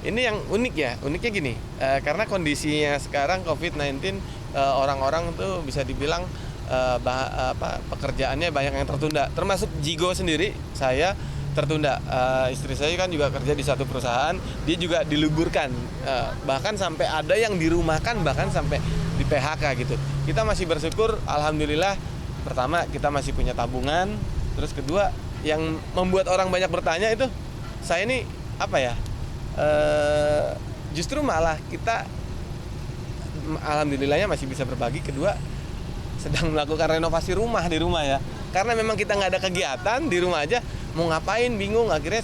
ini yang unik ya, uniknya gini, karena kondisinya sekarang COVID-19, orang-orang tuh bisa dibilang pekerjaannya banyak yang tertunda, termasuk Jigo sendiri, saya tertunda. Istri saya kan juga kerja di satu perusahaan, dia juga diliburkan, bahkan sampai ada yang dirumahkan, bahkan sampai di PHK gitu. Kita masih bersyukur, alhamdulillah, pertama kita masih punya tabungan, terus kedua yang membuat orang banyak bertanya itu, saya ini apa ya, justru malah kita alhamdulillahnya masih bisa berbagi. Kedua, sedang melakukan renovasi rumah di rumah ya, karena memang kita nggak ada kegiatan di rumah aja, mau ngapain bingung. Akhirnya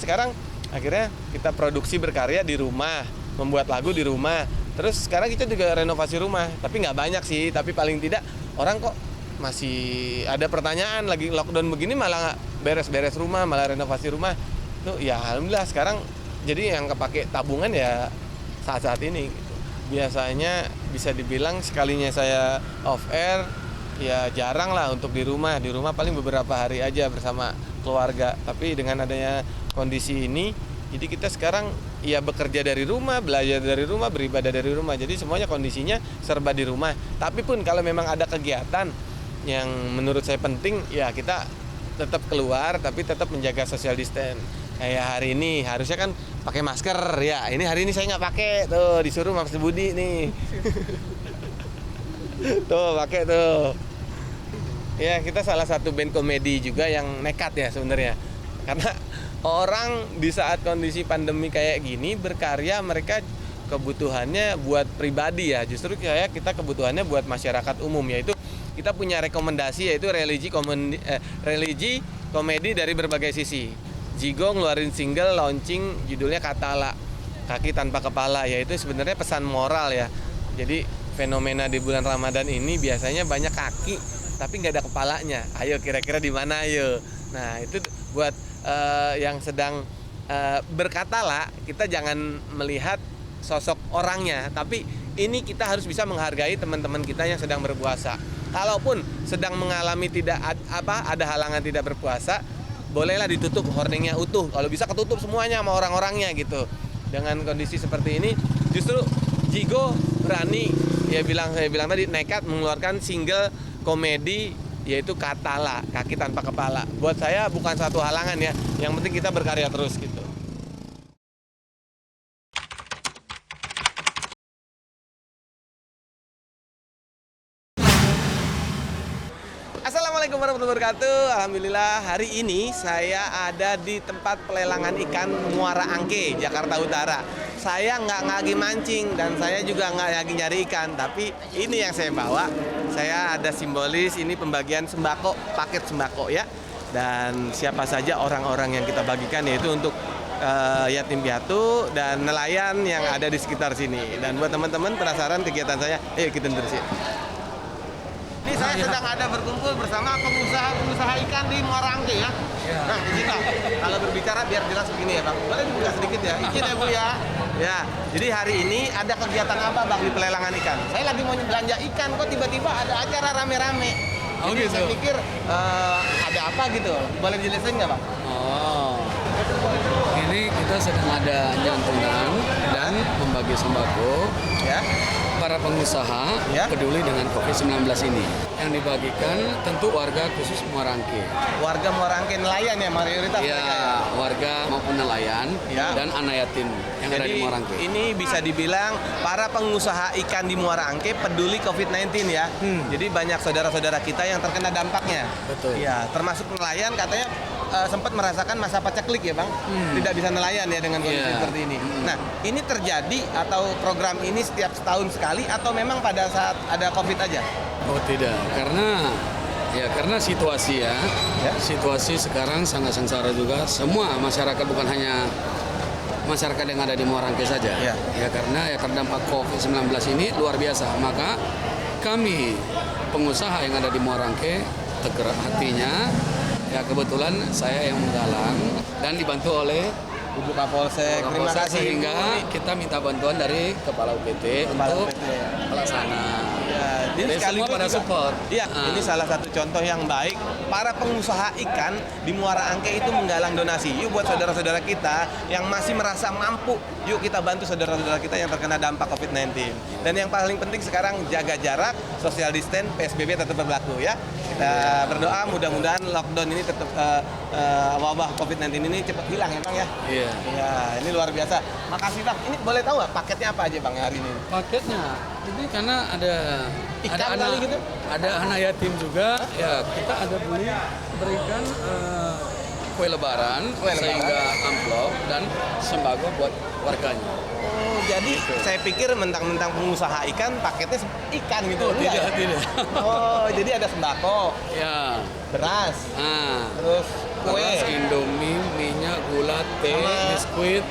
kita produksi berkarya di rumah, membuat lagu di rumah. Terus sekarang kita juga renovasi rumah, tapi nggak banyak sih, tapi paling tidak orang kok masih ada pertanyaan, lagi lockdown begini malah beres-beres rumah, malah renovasi rumah tuh ya. Alhamdulillah sekarang jadi yang kepake tabungan ya saat-saat ini gitu. Biasanya bisa dibilang sekalinya saya off air ya jarang lah untuk di rumah paling beberapa hari aja bersama keluarga. Tapi dengan adanya kondisi ini, jadi kita sekarang ya bekerja dari rumah, belajar dari rumah, beribadah dari rumah. Jadi semuanya kondisinya serba di rumah. Tapi pun kalau memang ada kegiatan yang menurut saya penting, ya kita tetap keluar tapi tetap menjaga social distance. Kayak hari ini harusnya kan pakai masker ya. Ini hari ini saya nggak pakai, tuh disuruh Mas Budi nih. Tuh pakai tuh. Ya kita salah satu band komedi juga yang nekat ya sebenarnya. Karena orang di saat kondisi pandemi kayak gini berkarya, mereka kebutuhannya buat pribadi ya. Justru kita kebutuhannya buat masyarakat umum, yaitu kita punya rekomendasi, yaitu religi komedi dari berbagai sisi. Jigo ngeluarin single launching judulnya Katala, kaki tanpa kepala, yaitu sebenarnya pesan moral ya. Jadi fenomena di bulan Ramadan ini biasanya banyak kaki tapi nggak ada kepalanya. Ayo kira-kira di mana ayo. Nah itu buat yang sedang berkatala, kita jangan melihat sosok orangnya, tapi ini kita harus bisa menghargai teman-teman kita yang sedang berpuasa. Kalaupun sedang mengalami ada halangan tidak berpuasa, bolehlah ditutup horningnya utuh. Kalau bisa ketutup semuanya sama orang-orangnya gitu. Dengan kondisi seperti ini, justru Jigo berani, saya bilang tadi, nekat mengeluarkan single komedi yaitu Katala, kaki tanpa kepala. Buat saya bukan satu halangan ya. Yang penting kita berkarya terus gitu. Assalamualaikum warahmatullahi wabarakatuh. Alhamdulillah hari ini saya ada di tempat pelelangan ikan Muara Angke, Jakarta Utara. Saya nggak lagi mancing dan saya juga nggak lagi nyari ikan, tapi ini yang saya bawa. Saya ada simbolis, ini pembagian sembako, paket sembako ya. Dan siapa saja orang-orang yang kita bagikan, yaitu untuk yatim piatu dan nelayan yang ada di sekitar sini. Dan buat teman-teman penasaran kegiatan saya, ayo kita terusin. Ini saya sedang ada berkumpul bersama pengusaha ikan di Muara Angke ya. Nah, di sini kalau berbicara biar jelas begini ya Bang. Boleh dibuka sedikit ya, izin ya Bu ya. Ya, jadi hari ini ada kegiatan apa Bang di pelelangan ikan? Saya lagi mau belanja ikan, kok tiba-tiba ada acara rame-rame. Jadi gitu. Saya pikir ada apa gitu. Boleh dijelasin nggak Bang? Oh, ini kita sedang ada nyantunan dan membagi sembako ya. Para pengusaha peduli dengan COVID-19 ini. Yang dibagikan tentu warga khusus Muara Angke. Warga Muara Angke nelayan ya mayoritas ya, mereka ya? Warga maupun nelayan dan anak yatim yang ada di Muara Angke. Ini bisa dibilang para pengusaha ikan di Muara Angke peduli COVID-19 ya. Jadi banyak saudara-saudara kita yang terkena dampaknya. Betul. Ya, termasuk nelayan katanya sempat merasakan masa paceklik ya Bang. Tidak bisa nelayan ya dengan kondisi seperti ini. Nah, ini terjadi atau program ini setiap setahun sekali atau memang pada saat ada COVID aja? Oh tidak, karena situasi situasi sekarang sangat sengsara juga. Semua masyarakat, bukan hanya masyarakat yang ada di Muara Angke saja. Karena terdampak COVID-19 ini luar biasa. Maka kami pengusaha yang ada di Muara Angke tergerak hatinya. Ya kebetulan saya yang menggalang dan dibantu oleh Ibu Kapolsek. Terima kasih sehingga kita minta bantuan dari Kepala UPT untuk pelaksana. Ya, jadi semua pada support. Iya, ini salah satu contoh yang baik. Para pengusaha ikan di Muara Angke itu menggalang donasi. Yuk buat saudara-saudara kita yang masih merasa mampu, yuk kita bantu saudara-saudara kita yang terkena dampak COVID-19. Dan yang paling penting sekarang jaga jarak, social distance, PSBB tetap berlaku ya. Kita berdoa mudah-mudahan lockdown ini tetap wabah COVID-19 ini cepat hilang ya Bang ya. Iya. Iya, ini luar biasa. Makasih Bang. Ini boleh tahu nggak paketnya apa aja Bang hari ini? Paketnya ini karena ada Ikan anak kali gitu? ada anak yatim juga, ya kita ada berikan kue lebaran, sehingga amplop dan sembako buat warganya. Oh, jadi saya pikir mentang-mentang pengusaha ikan paketnya ikan gitu. Oh, Enggak ya? tidak. Oh, jadi ada sembako, Ya. beras, Nah, terus kue, beras, Indomie, minyak, gula, teh, Sama- biskuit,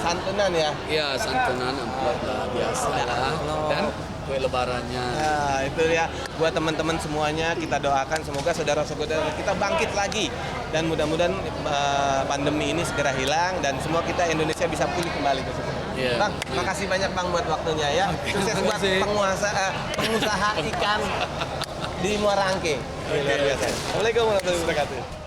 santunan ya. ya santunan amplop lah biasa lah, dan kue lebarannya. Nah, itu ya buat teman-teman semuanya kita doakan semoga saudara-saudara kita bangkit lagi dan mudah-mudahan pandemi ini segera hilang dan semua kita Indonesia bisa pulih kembali. Iya. Bang, makasih banyak Bang buat waktunya ya. Sukses buat pengusaha ikan di Muara Angke. Luar biasa. Assalamualaikum warahmatullahi wabarakatuh.